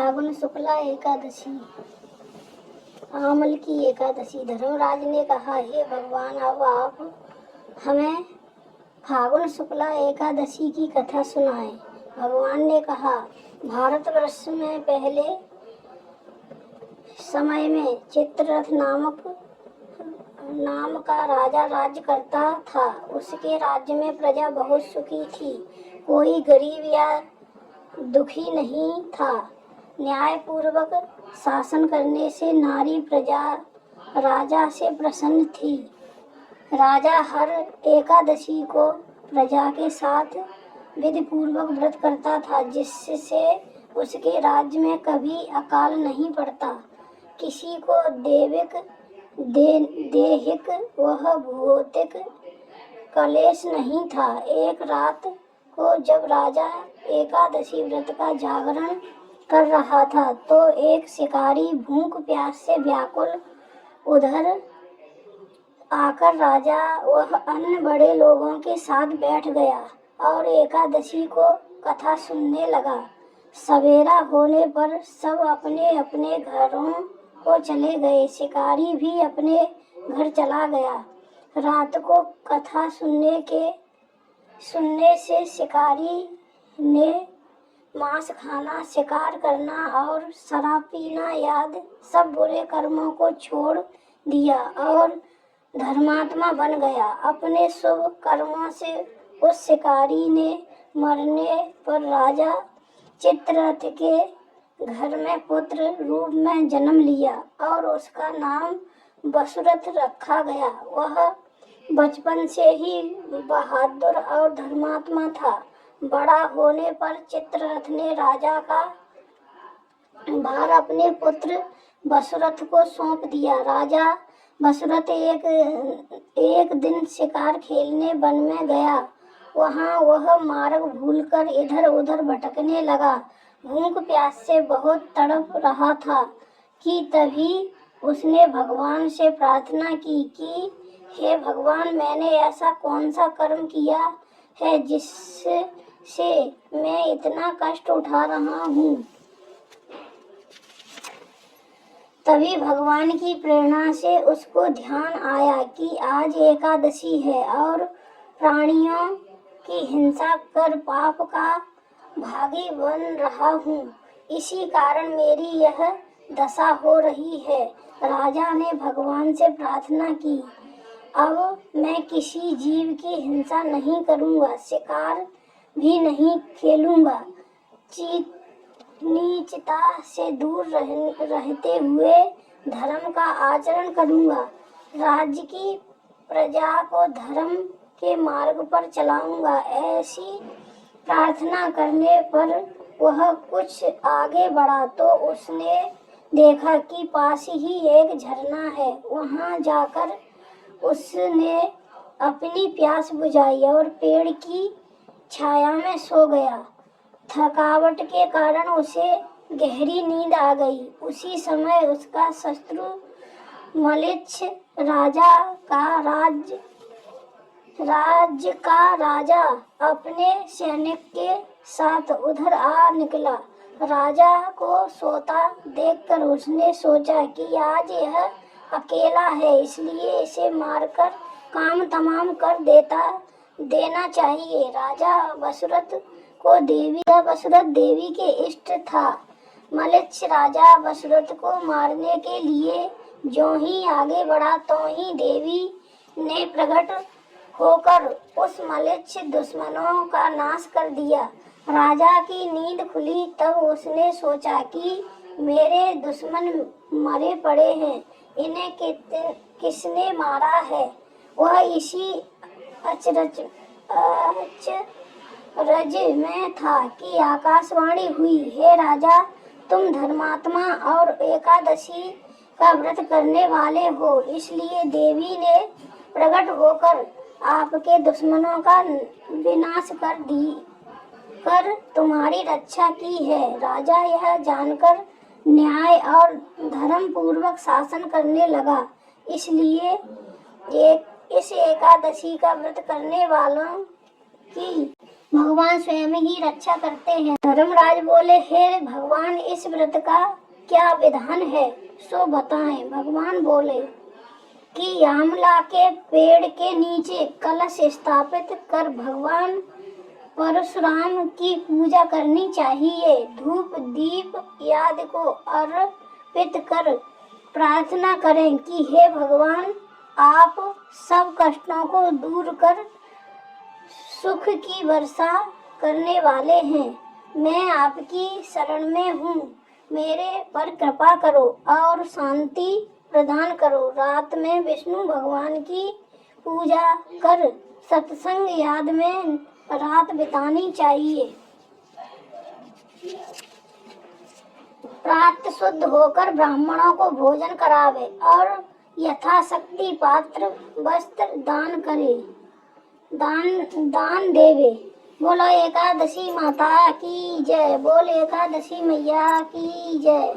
फागुन शुक्ला एकादशी, आमल की एकादशी। धर्मराज ने कहा, हे भगवान, अब आप हमें फागुन शुक्ला एकादशी की कथा सुनाएं। भगवान ने कहा, भारतवर्ष में पहले समय में चित्ररथ नाम का राजा राज्य करता था। उसके राज्य में प्रजा बहुत सुखी थी, कोई गरीब या दुखी नहीं था। न्याय पूर्वक शासन करने से नारी प्रजा राजा से प्रसन्न थी। राजा हर एकादशी को प्रजा के साथ विधि पूर्वक व्रत करता था, जिससे उसके राज्य में कभी अकाल नहीं पड़ता, किसी को देहिक व भौतिक कलेश नहीं था। एक रात को जब राजा एकादशी व्रत का जागरण कर रहा था, तो एक शिकारी भूख प्यास से व्याकुल उधर आकर राजा वह अन्य बड़े लोगों के साथ बैठ गया और एकादशी को कथा सुनने लगा। सवेरा होने पर सब अपने अपने घरों को चले गए। शिकारी भी अपने घर चला गया। रात को कथा सुनने से शिकारी ने मांस खाना, शिकार करना और शराब पीना याद सब बुरे कर्मों को छोड़ दिया और धर्मात्मा बन गया। अपने शुभ कर्मों से उस शिकारी ने मरने पर राजा चित्ररथ के घर में पुत्र रूप में जन्म लिया और उसका नाम वसुरथ रखा गया। वह बचपन से ही बहादुर और धर्मात्मा था। बड़ा होने पर चित्ररथ ने राजा का भार अपने पुत्र वसुरथ को सौंप दिया। राजा वसुरथ एक दिन शिकार खेलने वन में गया। वहाँ वह मार्ग भूलकर इधर उधर भटकने लगा। भूख प्यास से बहुत तड़प रहा था कि तभी उसने भगवान से प्रार्थना की कि हे भगवान, मैंने ऐसा कौन सा कर्म किया है जिससे मैं इतना कष्ट उठा रहा हूँ। तभी भगवान की प्रेरणा से उसको ध्यान आया कि आज एकादशी है और प्राणियों की हिंसा कर पाप का भागी बन रहा हूँ, इसी कारण मेरी यह दशा हो रही है। राजा ने भगवान से प्रार्थना की, अब मैं किसी जीव की हिंसा नहीं करूँगा, शिकार भी नहीं खेलूँगा, नीचता से दूर रहते हुए धर्म का आचरण करूँगा, राज्य की प्रजा को धर्म के मार्ग पर चलाऊँगा। ऐसी प्रार्थना करने पर वह कुछ आगे बढ़ा तो उसने देखा कि पास ही एक झरना है। वहाँ जाकर उसने अपनी प्यास बुझाई और पेड़ की छाया में सो गया। थकावट के कारण उसे गहरी नींद आ गई। उसी समय उसका शत्रु मलेच्छ राज्य का राजा अपने सैनिक के साथ उधर आ निकला। राजा को सोता देखकर उसने सोचा कि आज यह अकेला है, इसलिए इसे मारकर काम तमाम कर देना चाहिए। राजा वसुरथ देवी के इष्ट था। मलेच्छ राजा वसुरथ को मारने के लिए जो ही आगे बढ़ा, तो ही देवी ने प्रकट होकर उस मलेच्छ दुश्मनों का नाश कर दिया। राजा की नींद खुली तब उसने सोचा कि मेरे दुश्मन मरे पड़े हैं, इन्हें किसने मारा है। वह इसी अचरज में था कि आकाशवाणी हुई, हे राजा, तुम धर्मात्मा और एकादशी का व्रत करने वाले हो, इसलिए देवी ने प्रकट होकर आपके दुश्मनों का विनाश कर तुम्हारी रक्षा की है। राजा यह जानकर न्याय और धर्म पूर्वक शासन करने लगा। इसलिए इस एकादशी का व्रत करने वालों की भगवान स्वयं ही रक्षा करते हैं। धर्मराज बोले, हे भगवान, इस व्रत का क्या विधान है, सो बताएं। भगवान बोले कि आंवला के पेड़ के नीचे कलश स्थापित कर भगवान परशुराम की पूजा करनी चाहिए। धूप दीप आदि को अर्पित कर प्रार्थना करें कि हे भगवान, आप सब कष्टों को दूर कर सुख की वर्षा करने वाले हैं। मैं आपकी शरण में हूँ, मेरे पर कृपा करो और शांति प्रदान करो। रात में विष्णु भगवान की पूजा कर सत्संग याद में रात बितानी चाहिए। प्रातः शुद्ध होकर ब्राह्मणों को भोजन करावे और यथाशक्ति पात्र वस्त्र दान करे, दान देवे। बोलो एकादशी माता की जय, बोल एकादशी मैया की जय।